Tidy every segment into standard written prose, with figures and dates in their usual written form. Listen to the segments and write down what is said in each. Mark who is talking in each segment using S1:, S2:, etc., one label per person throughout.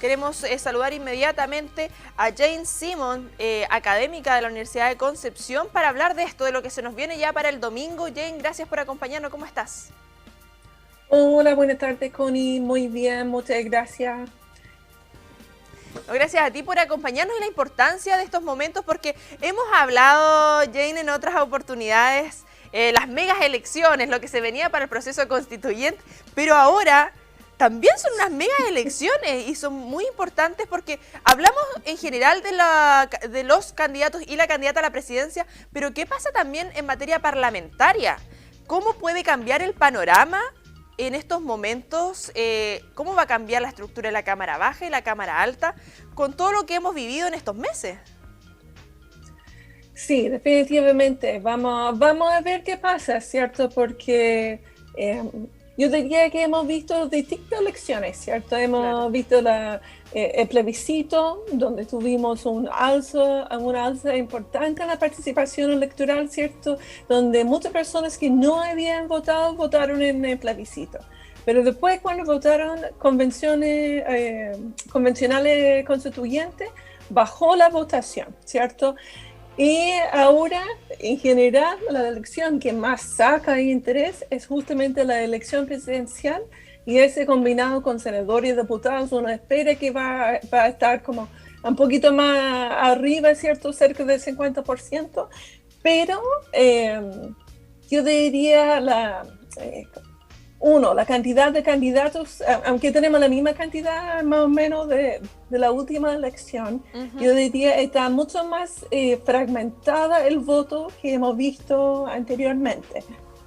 S1: Queremos saludar inmediatamente a Jane Simon, académica de la Universidad de Concepción, para hablar de esto, de lo que se nos viene ya para el domingo. Jane, gracias por acompañarnos. ¿Cómo estás?
S2: Hola, buenas tardes, Connie. Muy bien, muchas gracias.
S1: Gracias a ti por acompañarnos y la importancia de estos momentos, porque hemos hablado, Jane, en otras oportunidades, las megas elecciones, lo que se venía para el proceso constituyente, pero ahora también son unas mega elecciones y son muy importantes porque hablamos en general de los candidatos y la candidata a la presidencia, pero ¿qué pasa también en materia parlamentaria? ¿Cómo puede cambiar el panorama en estos momentos? ¿Cómo va a cambiar la estructura de la Cámara Baja y la Cámara Alta con todo lo que hemos vivido en estos meses?
S2: Sí, definitivamente. Vamos a ver qué pasa, ¿cierto? Porque yo diría que hemos visto distintas elecciones, ¿cierto? Hemos visto el plebiscito, donde tuvimos una alza importante en la participación electoral, ¿cierto? Donde muchas personas que no habían votado, votaron en el plebiscito. Pero después, cuando votaron convencionales constituyentes, bajó la votación, ¿cierto? Y ahora, en general, la elección que más saca interés es justamente la elección presidencial, y ese combinado con senadores y diputados, uno espera que va a estar como un poquito más arriba, ¿cierto? Cerca del 50%, pero yo diría la cantidad de candidatos, aunque tenemos la misma cantidad más o menos de la última elección, yo diría que está mucho más fragmentada el voto que hemos visto anteriormente,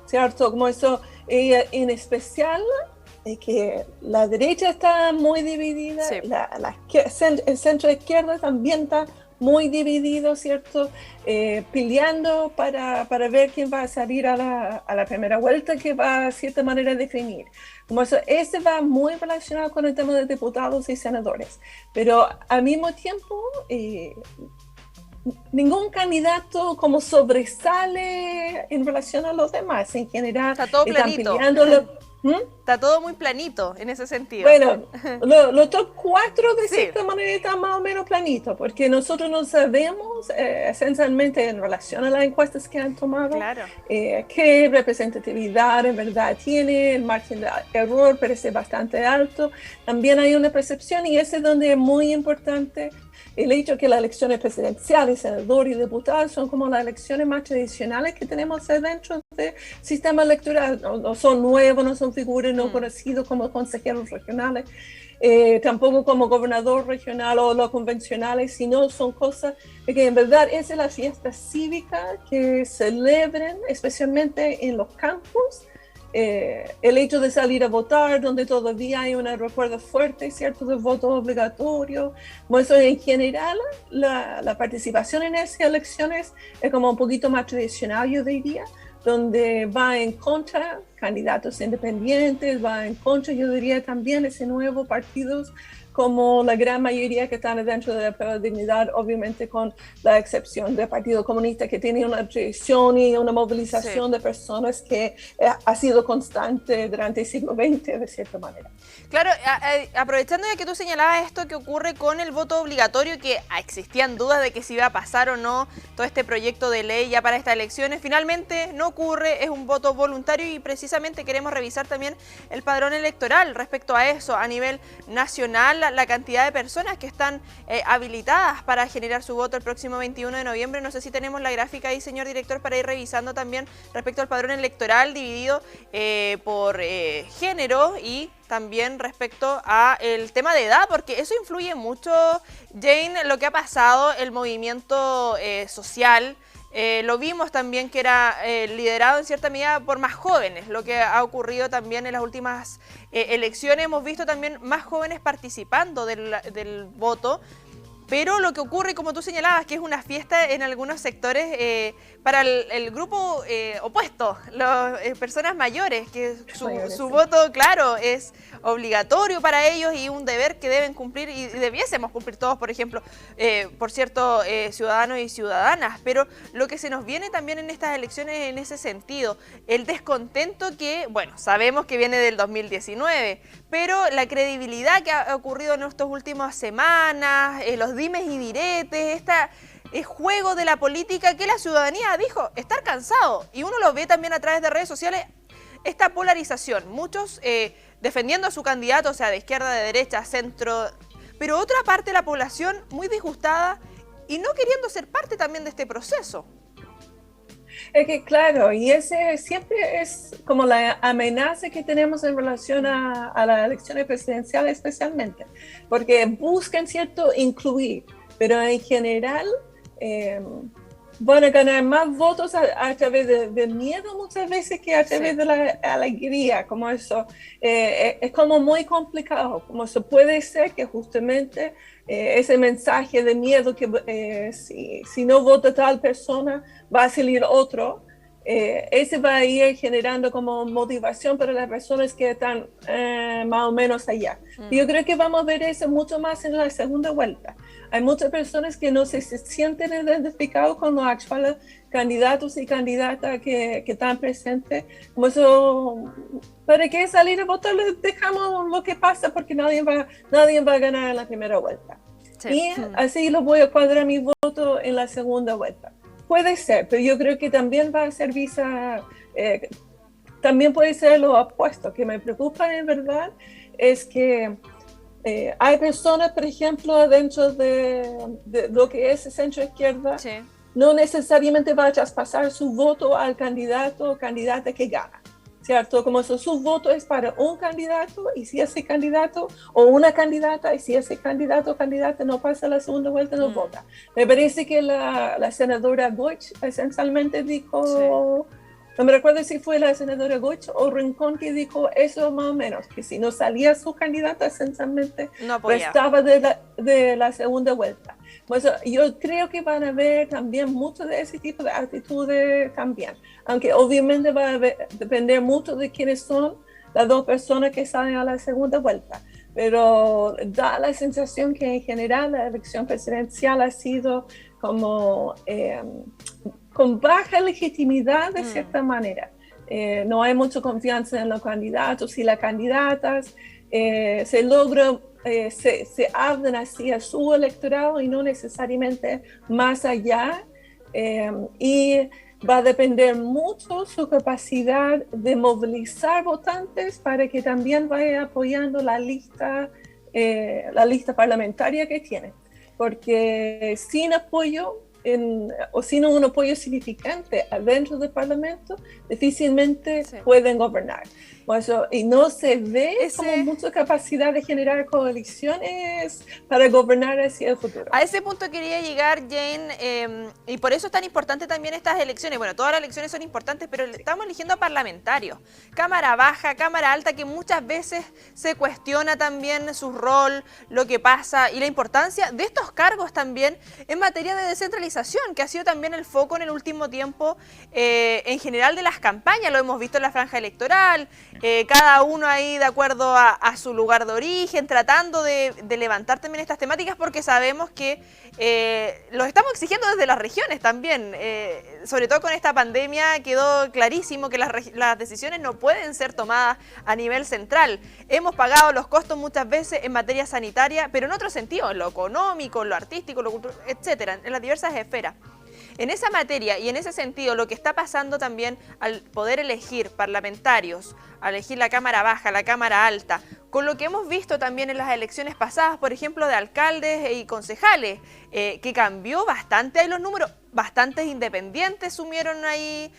S2: ¿cierto? Como eso, en especial, que la derecha está muy dividida, sí. El centro izquierda también está muy dividido, ¿cierto? Peleando para ver quién va a salir a la primera vuelta, que va a cierta manera a definir. Como eso, ese va muy relacionado con el tema de diputados y senadores. Pero al mismo tiempo, ningún candidato como sobresale en relación a los demás. En general,
S1: está todo planito. Está todo muy planito en ese sentido.
S2: Bueno, los top 4 de cierta manera están más o menos planitos, porque nosotros no sabemos esencialmente en relación a las encuestas que han tomado, qué representatividad en verdad tiene. El margen de error parece bastante alto. También hay una percepción, y ese es donde es muy importante el hecho que las elecciones presidenciales, senadores y diputados son como las elecciones más tradicionales que tenemos dentro del sistema electoral. No son nuevos, no son figuras no conocidos como consejeros regionales, tampoco como gobernador regional o los convencionales, sino son cosas que en verdad es la fiesta cívica que celebren, especialmente en los campos. El hecho de salir a votar, donde todavía hay un recuerdo fuerte, ¿cierto?, del voto obligatorio. Bueno, eso en general, la participación en esas elecciones es como un poquito más tradicional, yo diría, donde va en contra candidatos independientes, va en contra, yo diría, también ese nuevo partidos, como la gran mayoría que están dentro de la dignidad, obviamente con la excepción del Partido Comunista, que tiene una tradición y una movilización de personas que ha sido constante durante el siglo XX, de cierta manera.
S1: Claro, aprovechando ya que tú señalabas esto que ocurre con el voto obligatorio, que existían dudas de que si iba a pasar o no todo este proyecto de ley ya para estas elecciones, finalmente no ocurre, es un voto voluntario, y precisamente queremos revisar también el padrón electoral respecto a eso, a nivel nacional, la cantidad de personas que están habilitadas para generar su voto el próximo 21 de noviembre. No sé si tenemos la gráfica ahí, señor director, para ir revisando también respecto al padrón electoral dividido por género, y también respecto a el tema de edad, porque eso influye mucho, Jane, lo que ha pasado, el movimiento social. Lo vimos también que era liderado en cierta medida por más jóvenes, lo que ha ocurrido también en las últimas elecciones. Hemos visto también más jóvenes participando del voto, Pero lo que ocurre, como tú señalabas, que es una fiesta en algunos sectores para el grupo opuesto, las personas mayores, que su voto, claro, es obligatorio para ellos y un deber que deben cumplir y debiésemos cumplir todos, por ejemplo, por cierto, ciudadanos y ciudadanas. Pero lo que se nos viene también en estas elecciones en ese sentido, el descontento que, bueno, sabemos que viene del 2019, pero la credibilidad que ha ocurrido en estas últimas semanas, los dimes y diretes, juego de la política que la ciudadanía dijo estar cansado, y uno lo ve también a través de redes sociales, esta polarización, muchos defendiendo a su candidato, o sea, de izquierda, de derecha, centro, pero otra parte de la población muy disgustada y no queriendo ser parte también de este proceso.
S2: Es que claro, y ese siempre es como la amenaza que tenemos en relación a las elecciones presidenciales especialmente, porque buscan, ¿cierto?, incluir, pero en general van a ganar más votos a través de miedo muchas veces que a través de la alegría, como eso. Es como muy complicado, como eso puede ser que justamente ese mensaje de miedo que si no vota tal persona va a salir otro, ese va a ir generando como motivación para las personas que están más o menos allá. Yo creo que vamos a ver eso mucho más en la segunda vuelta. Hay muchas personas que no se sienten identificados con los actuales candidatos y candidatas que están presentes. Como eso, ¿para qué salir a votar? Dejamos lo que pasa porque nadie va a ganar en la primera vuelta. Sí. Y así lo voy a cuadrar mi voto en la segunda vuelta. Puede ser, pero yo creo que también va a ser también puede ser lo opuesto. Que me preocupa en verdad es que hay personas, por ejemplo, dentro de lo que es centro izquierda, sí, no necesariamente va a traspasar su voto al candidato o candidata que gana, ¿cierto? Como eso, su voto es para un candidato, y si ese candidato o una candidata, y si ese candidato o candidata no pasa la segunda vuelta, no vota. Me parece que la senadora Deutsch esencialmente dijo, sí, no me recuerdo si fue la senadora Deutsch o Rincón, que dijo eso más o menos, que si no salía su candidata, esencialmente no restaba de la segunda vuelta. Pues yo creo que van a haber también mucho de ese tipo de actitudes también, aunque obviamente va a depender mucho de quiénes son las dos personas que salen a la segunda vuelta. Pero da la sensación que en general la elección presidencial ha sido como con baja legitimidad de cierta manera. No hay mucha confianza en los candidatos y las candidatas. Se abren así a su electorado y no necesariamente más allá. Y va a depender mucho su capacidad de movilizar votantes para que también vaya apoyando la lista parlamentaria que tiene. Porque sin apoyo, o sin un apoyo significante adentro del Parlamento, difícilmente pueden gobernar. Y no se ve como mucha capacidad de generar coaliciones para gobernar hacia el futuro.
S1: A ese punto quería llegar, Jane, y por eso es tan importante también estas elecciones. Bueno, todas las elecciones son importantes, pero estamos eligiendo a parlamentarios, Cámara Baja, Cámara Alta, que muchas veces se cuestiona también su rol, lo que pasa y la importancia de estos cargos también en materia de descentralización, que ha sido también el foco en el último tiempo en general de las campañas. Lo hemos visto en la franja electoral, cada uno ahí de acuerdo a su lugar de origen, tratando de levantar también estas temáticas, porque sabemos que los estamos exigiendo desde las regiones también. Sobre todo con esta pandemia quedó clarísimo que las decisiones no pueden ser tomadas a nivel central. Hemos pagado los costos muchas veces en materia sanitaria, pero en otro sentido, en lo económico, en lo artístico, lo cultural, etcétera, en las diversas esferas. En esa materia y en ese sentido, lo que está pasando también al poder elegir parlamentarios, al elegir la Cámara Baja, la Cámara Alta, con lo que hemos visto también en las elecciones pasadas, por ejemplo, de alcaldes y concejales, que cambió bastante ahí los números, bastantes independientes sumieron ahí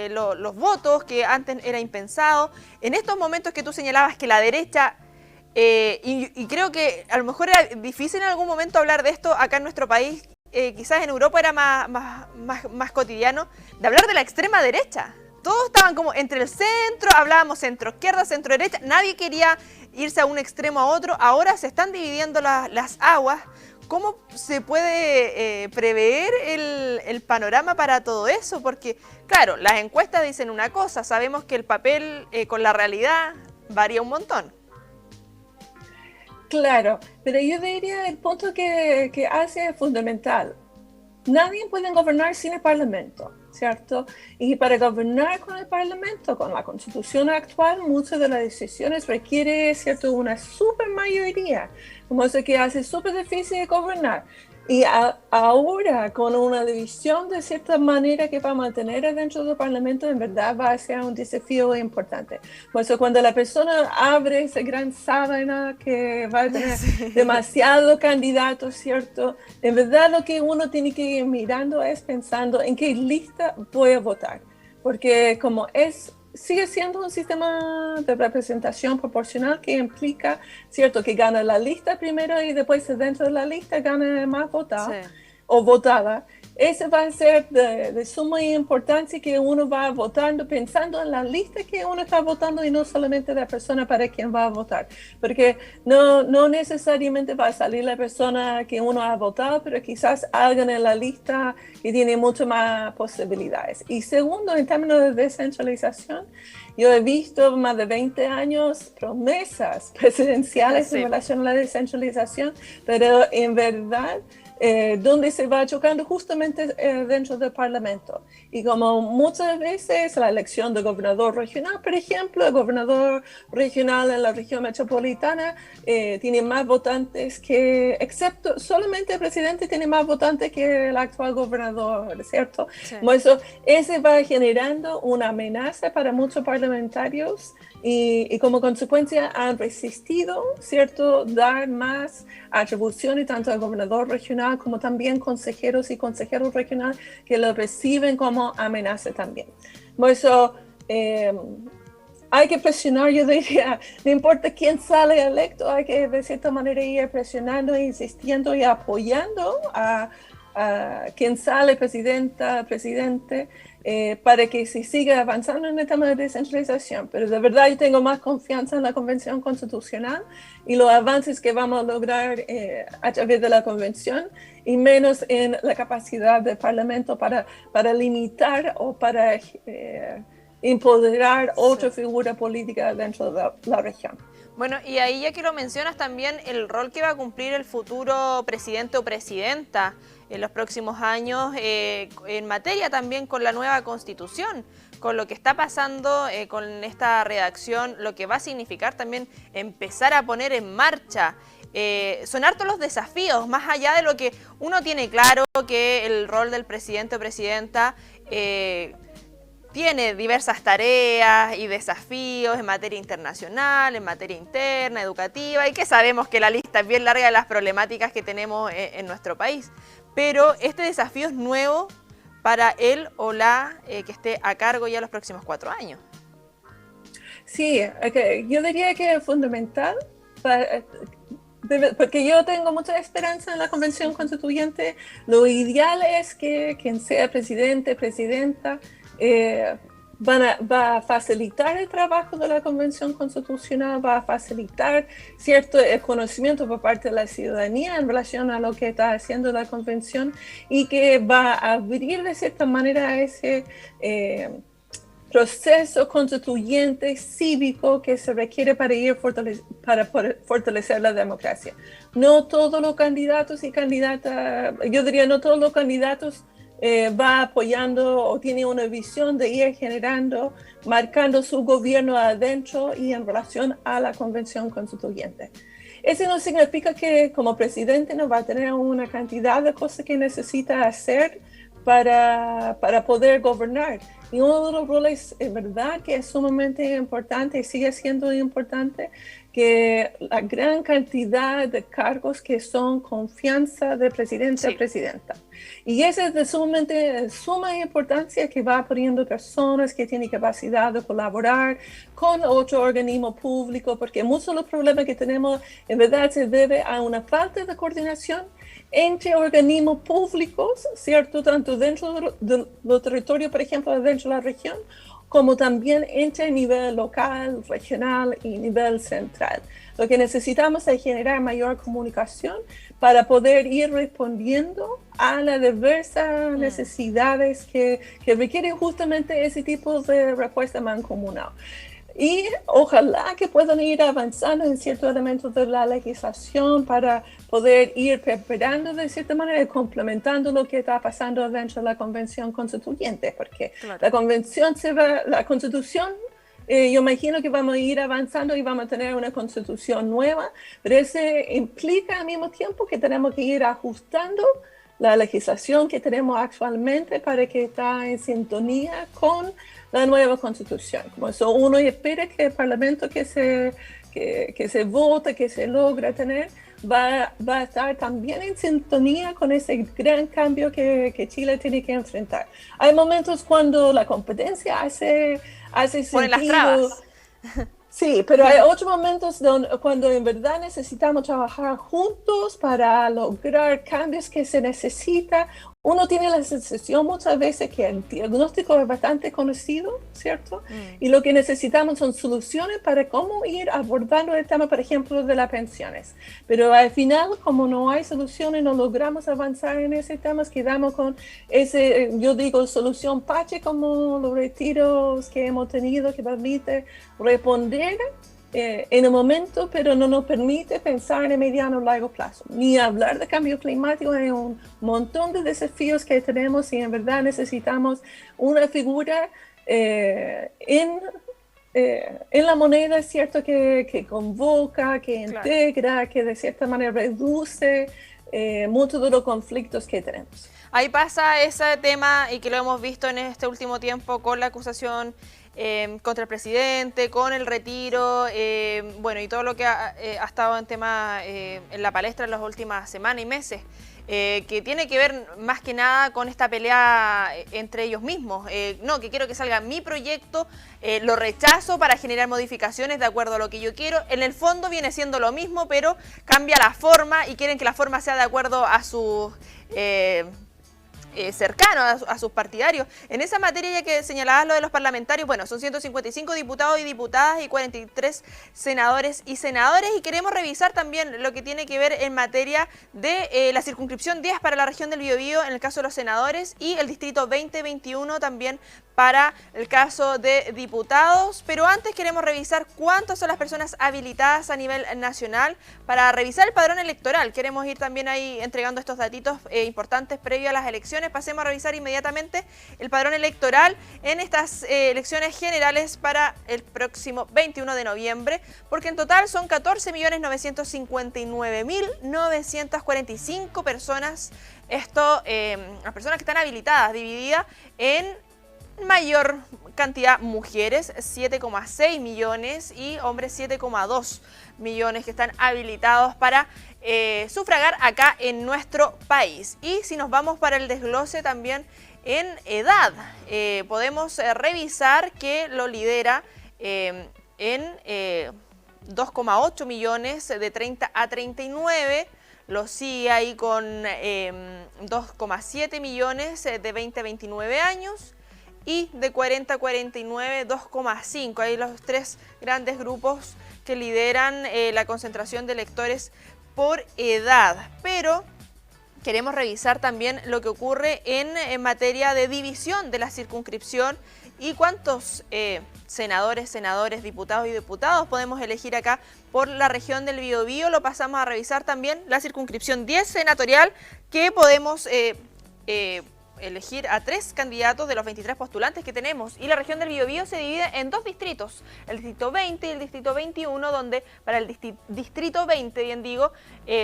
S1: los votos, que antes era impensado. En estos momentos que tú señalabas que la derecha... y creo que a lo mejor era difícil en algún momento hablar de esto acá en nuestro país, quizás en Europa era más cotidiano, de hablar de la extrema derecha. Todos estaban como entre el centro, hablábamos centro izquierda, centro derecha, nadie quería irse a un extremo a otro. Ahora se están dividiendo las aguas ¿cómo se puede prever el panorama para todo eso? Porque, claro, las encuestas dicen una cosa, sabemos que el papel con la realidad varía un montón.
S2: Claro, pero yo diría el punto que hace es fundamental. Nadie puede gobernar sin el Parlamento, ¿cierto? Y para gobernar con el Parlamento, con la Constitución actual, muchas de las decisiones requiere, ¿cierto?, una super mayoría, como eso que hace súper difícil de gobernar. Y ahora, con una división de cierta manera que va a mantener dentro del Parlamento, en verdad va a ser un desafío importante. Por eso, cuando la persona abre esa gran sábana que va a tener demasiados candidatos, ¿cierto? En verdad, lo que uno tiene que ir mirando es pensando en qué lista voy a votar. Porque como sigue siendo un sistema de representación proporcional que implica, cierto, que gana la lista primero y después dentro de la lista gana más votado o votada. Ese va a ser de suma importancia que uno va votando pensando en la lista que uno está votando y no solamente la persona para quien va a votar. Porque no necesariamente va a salir la persona que uno ha votado, pero quizás alguien en la lista que tiene mucho más posibilidades. Y segundo, en términos de descentralización, yo he visto más de 20 años promesas presidenciales en relación a la descentralización, pero en verdad donde se va chocando justamente dentro del Parlamento. Y como muchas veces la elección de gobernador regional, por ejemplo, el gobernador regional en la región metropolitana tiene más votantes excepto solamente el presidente tiene más votantes que el actual gobernador, ¿cierto? Sí. Eso, ese va generando una amenaza para muchos parlamentarios y como consecuencia han resistido, ¿cierto?, dar más atribuciones tanto al gobernador regional como también consejeros y consejeros regionales que lo reciben como amenaza también. Por eso hay que presionar, yo diría, no importa quién sale electo, hay que de cierta manera ir presionando, insistiendo y apoyando a quien sale presidenta, presidente, para que se siga avanzando en el tema de descentralización. Pero de verdad yo tengo más confianza en la Convención Constitucional y los avances que vamos a lograr a través de la Convención y menos en la capacidad del Parlamento para limitar o para empoderar otra figura política dentro de la región.
S1: Bueno, y ahí ya que lo mencionas también el rol que va a cumplir el futuro presidente o presidenta en los próximos años en materia también con la nueva Constitución, con lo que está pasando con esta redacción, lo que va a significar también empezar a poner en marcha. Son hartos los desafíos, más allá de lo que uno tiene claro que el rol del presidente o presidenta tiene diversas tareas y desafíos en materia internacional, en materia interna, educativa, y que sabemos que la lista es bien larga de las problemáticas que tenemos en nuestro país. Pero este desafío es nuevo para él o la que esté a cargo ya los próximos 4 años.
S2: Sí, yo diría que es fundamental, porque yo tengo mucha esperanza en la Convención Constituyente. Lo ideal es que quien sea presidente, presidenta, va a facilitar el trabajo de la Convención Constitucional, va a facilitar cierto el conocimiento por parte de la ciudadanía en relación a lo que está haciendo la Convención y que va a abrir de cierta manera ese proceso constituyente cívico que se requiere para fortalecer la democracia. No todos los candidatos y candidatas, yo diría no todos los candidatos va apoyando o tiene una visión de ir generando, marcando su gobierno adentro y en relación a la Convención Constituyente. Eso no significa que como presidente no va a tener una cantidad de cosas que necesita hacer para poder gobernar. Y uno de los roles, es verdad, que es sumamente importante y sigue siendo importante, que la gran cantidad de cargos que son confianza de presidente a presidenta. Y eso es de suma importancia que va poniendo personas que tienen capacidad de colaborar con otro organismo público, porque muchos de los problemas que tenemos en verdad se debe a una falta de coordinación entre organismos públicos, ¿cierto? Tanto dentro de los territorios, por ejemplo, dentro de la región, como también entre nivel local, regional y nivel central. Lo que necesitamos es generar mayor comunicación para poder ir respondiendo a las diversas necesidades que requieren justamente ese tipo de respuesta mancomunal. Y ojalá que puedan ir avanzando en ciertos elementos de la legislación para poder ir preparando de cierta manera, complementando lo que está pasando dentro de la Convención Constituyente, porque claro, la Constitución, yo imagino que vamos a ir avanzando y vamos a tener una Constitución nueva, pero eso implica al mismo tiempo que tenemos que ir ajustando la legislación que tenemos actualmente para que esté en sintonía con la nueva Constitución. Como eso uno espera que el Parlamento que se vote, que se logra tener, va a estar también en sintonía con ese gran cambio que Chile tiene que enfrentar. Hay momentos cuando la competencia hace
S1: Pone las
S2: sentido.
S1: trabas.
S2: Sí, pero hay otros momentos cuando en verdad necesitamos trabajar juntos para lograr cambios que se necesitan. Uno tiene la sensación muchas veces que el diagnóstico es bastante conocido, ¿cierto? Y lo que necesitamos son soluciones para cómo ir abordando el tema, por ejemplo, de las pensiones. Pero al final, como no hay soluciones, no logramos avanzar en ese tema, quedamos con ese, yo digo, solución parche, como los retiros que hemos tenido, que permite responder en el momento, pero no nos permite pensar en el mediano o largo plazo, ni hablar de cambio climático. Hay un montón de desafíos que tenemos y en verdad necesitamos una figura en la moneda, ¿cierto? Que convoca, que integra, claro, que de cierta manera reduce muchos de los conflictos que tenemos.
S1: Ahí pasa ese tema y que lo hemos visto en este último tiempo con la acusación contra el presidente, con el retiro, bueno, y todo lo que ha estado en tema en la palestra en las últimas semanas y meses, que tiene que ver más que nada con esta pelea entre ellos mismos. No, que quiero que salga mi proyecto, lo rechazo para generar modificaciones de acuerdo a lo que yo quiero. En el fondo viene siendo lo mismo, pero cambia la forma y quieren que la forma sea de acuerdo a sus cercanos a sus partidarios. En esa materia, ya que señalabas lo de los parlamentarios, bueno, son 155 diputados y diputadas y 43 senadores y senadoras, y queremos revisar también lo que tiene que ver en materia de la circunscripción 10 para la región del Biobío en el caso de los senadores y el distrito 2021 también para el caso de diputados, pero antes queremos revisar cuántas son las personas habilitadas a nivel nacional para revisar el padrón electoral. Queremos ir también ahí entregando estos datitos importantes previo a las elecciones. Pasemos a revisar inmediatamente el padrón electoral en estas elecciones generales para el próximo 21 de noviembre, porque en total son 14.959.945 personas, las personas que están habilitadas, divididas en mayor cantidad mujeres, 7,6 millones, y hombres 7,2 millones que están habilitados para sufragar acá en nuestro país. Y si nos vamos para el desglose también en edad, podemos revisar que lo lidera en 2,8 millones de 30 a 39, lo sigue ahí con 2,7 millones de 20 a 29 años, y de 40 a 49, 2,5. Hay los tres grandes grupos que lideran la concentración de electores por edad. Pero queremos revisar también lo que ocurre en materia de división de la circunscripción y cuántos senadores, diputados y diputados podemos elegir acá por la región del Biobío. Lo pasamos a revisar también la circunscripción 10 senatorial, que podemos elegir a 3 candidatos de los 23 postulantes que tenemos, y la región del Biobío se divide en 2 distritos, el distrito 20 y el distrito 21, donde para el distrito 20, bien digo,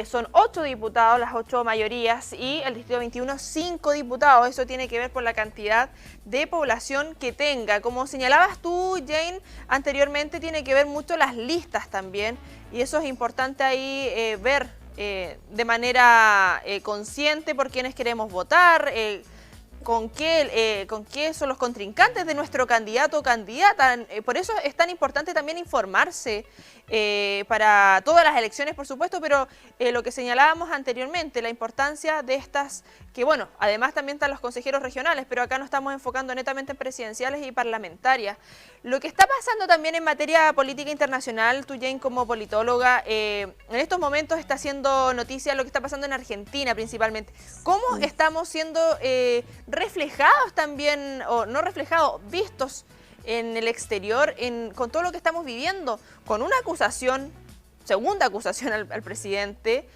S1: son 8 diputados, las 8 mayorías, y el distrito 21 5 diputados. Eso tiene que ver por la cantidad de población que tenga. Como señalabas tú, Jane, anteriormente, tiene que ver mucho las listas también, y eso es importante ahí ver de manera consciente por quienes queremos votar, con qué son los contrincantes de nuestro candidato o candidata. Por eso es tan importante también informarse para todas las elecciones, por supuesto, pero lo que señalábamos anteriormente, la importancia de estas, que bueno, además también están los consejeros regionales, pero acá nos estamos enfocando netamente en presidenciales y parlamentarias. Lo que está pasando también en materia política internacional, tú, Jane, como politóloga, en estos momentos está haciendo noticia lo que está pasando en Argentina principalmente. ¿Cómo estamos siendo reflejados también, o no reflejados, vistos en el exterior con todo lo que estamos viviendo? Con una acusación, segunda acusación al presidente,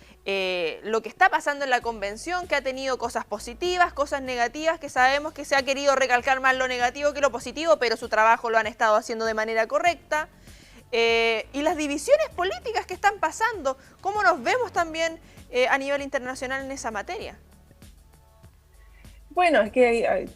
S1: lo que está pasando en la convención, que ha tenido cosas positivas, cosas negativas, que sabemos que se ha querido recalcar más lo negativo que lo positivo, pero su trabajo lo han estado haciendo de manera correcta. Y las divisiones políticas que están pasando, ¿cómo nos vemos también a nivel internacional en esa materia?
S2: Bueno,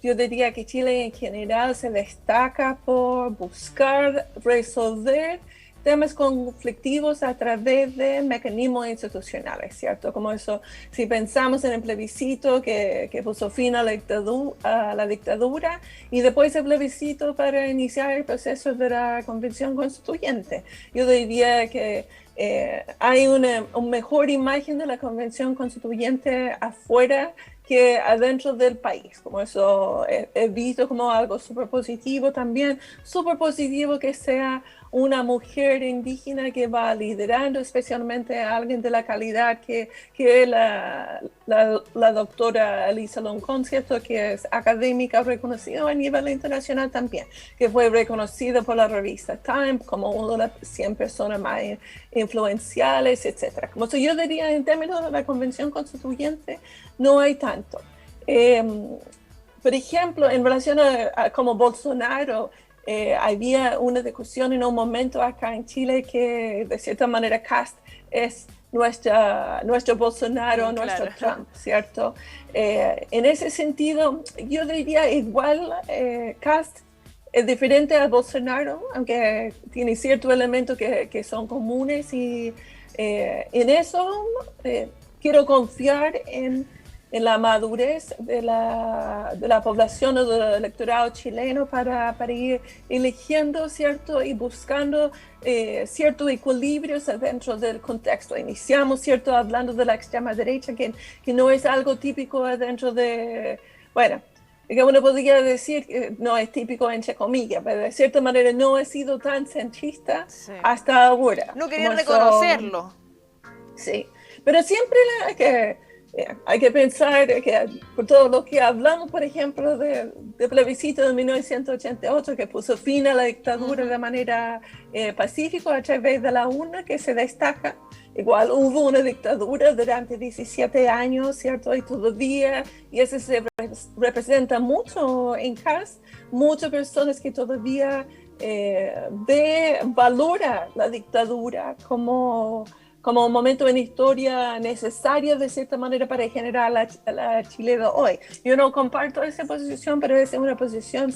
S2: yo diría que Chile en general se destaca por buscar resolver temas conflictivos a través de mecanismos institucionales, ¿cierto? Como eso, si pensamos en el plebiscito que puso fin a la dictadura y después el plebiscito para iniciar el proceso de la Convención Constituyente. Yo diría que hay una mejor imagen de la Convención Constituyente afuera que adentro del país, como eso he visto como algo súper positivo también, súper positivo que sea una mujer indígena que va liderando, especialmente a alguien de la calidad que es la doctora Elisa Loncón, ¿cierto? Que es académica reconocida a nivel internacional también, que fue reconocida por la revista Time como una de las 100 personas más influenciales, etc. Como eso yo diría en términos de la Convención Constituyente, no hay tanto. Por ejemplo, en relación a como Bolsonaro, había una discusión en un momento acá en Chile que de cierta manera Kast es nuestro Bolsonaro, nuestro Trump, ¿cierto? En ese sentido, yo diría igual Kast es diferente a Bolsonaro, aunque tiene ciertos elementos que son comunes y en eso quiero confiar en la madurez de la población o del electorado chileno para ir eligiendo, ¿cierto? Y buscando ciertos equilibrios dentro del contexto. Iniciamos, ¿cierto? Hablando de la extrema derecha, que no es algo típico dentro de, bueno, que uno podría decir que no es típico entre comillas, pero de cierta manera no ha sido tan centrista hasta ahora.
S1: No quería reconocerlo.
S2: Sí, pero siempre hay que pensar que por todo lo que hablamos, por ejemplo, del plebiscito de 1988 que puso fin a la dictadura de manera pacífica a través de la urna, que se destaca. Igual hubo una dictadura durante 17 años, ¿cierto? Y todavía, y eso se representa mucho en CAS, muchas personas que todavía valora la dictadura como un momento en historia necesario de cierta manera para generar la Chile de hoy. Yo no comparto esa posición, pero es una posición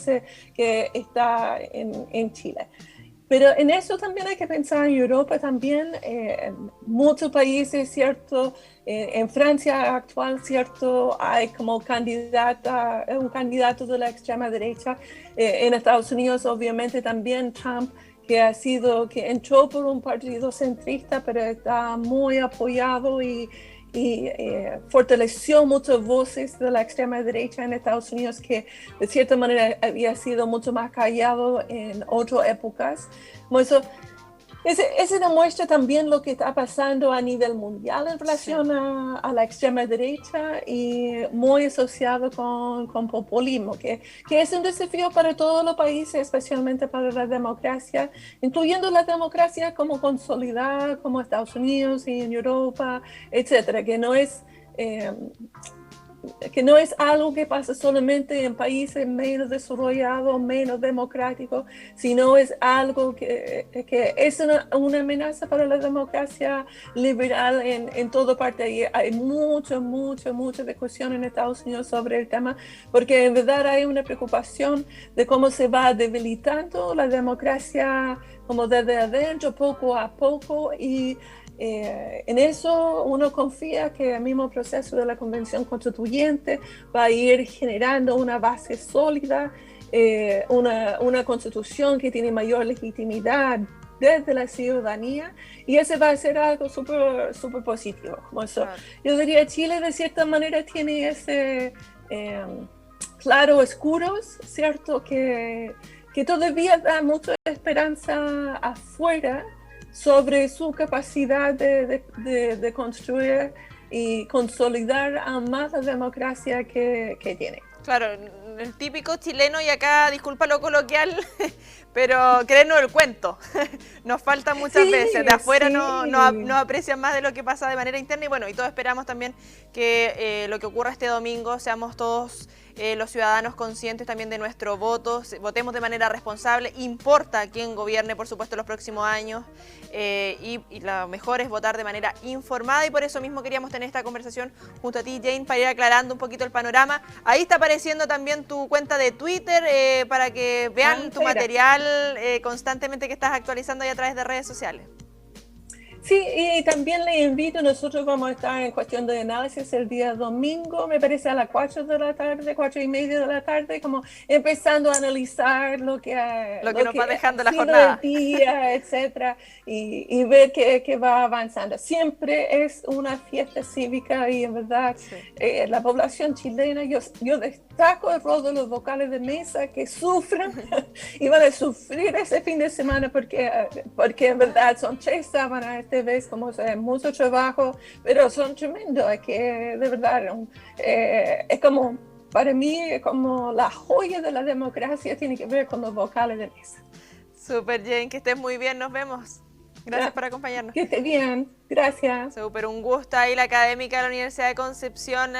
S2: que está en Chile. Pero en eso también hay que pensar en Europa también, en muchos países, ¿cierto? En Francia actual, ¿cierto? Hay como un candidato de la extrema derecha. En Estados Unidos, obviamente, también Trump, que entró por un partido centrista, pero está muy apoyado y fortaleció muchas voces de la extrema derecha en Estados Unidos que de cierta manera había sido mucho más callado en otras épocas. Eso demuestra también lo que está pasando a nivel mundial en relación a la extrema derecha y muy asociado con populismo, que es un desafío para todos los países, especialmente para la democracia, incluyendo la democracia como consolidada, como Estados Unidos y en Europa, etcétera, que no es algo que pasa solamente en países menos desarrollados, menos democráticos, sino es algo que es una amenaza para la democracia liberal en toda parte. Y hay mucha discusión en Estados Unidos sobre el tema, porque en verdad hay una preocupación de cómo se va debilitando la democracia como desde adentro, poco a poco, y En eso uno confía que el mismo proceso de la Convención Constituyente va a ir generando una base sólida, una constitución que tiene mayor legitimidad desde la ciudadanía, y ese va a ser algo súper positivo. Como eso. Claro. Yo diría Chile de cierta manera tiene ese claro oscuros, ¿cierto? Que todavía da mucha esperanza afuera sobre su capacidad de construir y consolidar aún más la democracia que tiene.
S1: Claro, el típico chileno, y acá, disculpa lo coloquial, pero creernos el cuento. Nos falta muchas veces, de afuera no aprecian más de lo que pasa de manera interna, y bueno, y todos esperamos también que lo que ocurra este domingo seamos todos los ciudadanos conscientes también de nuestro voto, votemos de manera responsable, importa quién gobierne por supuesto los próximos años, y lo mejor es votar de manera informada, y por eso mismo queríamos tener esta conversación junto a ti, Jane, para ir aclarando un poquito el panorama. Ahí está apareciendo también tu cuenta de Twitter para que vean tu material constantemente que estás actualizando ahí a través de redes sociales.
S2: Sí, y también le invito, nosotros vamos a estar en cuestión de análisis el día domingo, me parece a las 4 de la tarde, 4:30 de la tarde, como empezando a analizar lo que
S1: nos va dejando la jornada.
S2: El día, etcétera, y ver que va avanzando. Siempre es una fiesta cívica y en verdad la población chilena, yo destaco el rol de los vocales de mesa que sufren y van a sufrir ese fin de semana porque en verdad son 3 sábanas vez, como mucho trabajo, pero son tremendos, es que de verdad es como, para mí, como la joya de la democracia tiene que ver con los vocales de mesa.
S1: Súper, Jane, que estés muy bien, nos vemos. Gracias por acompañarnos.
S2: Que estés bien, gracias.
S1: Súper, un gusto ahí la académica de la Universidad de Concepción,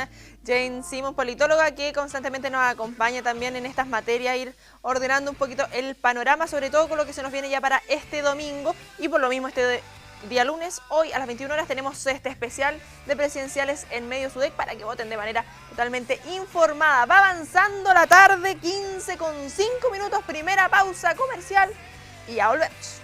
S1: Jane Simons, politóloga, que constantemente nos acompaña también en estas materias, ir ordenando un poquito el panorama, sobre todo con lo que se nos viene ya para este domingo, y por lo mismo este día lunes, hoy a las 21 horas tenemos este especial de presidenciales en Medios UDEC para que voten de manera totalmente informada. Va avanzando la tarde, 15:05, primera pausa comercial y ya volvemos.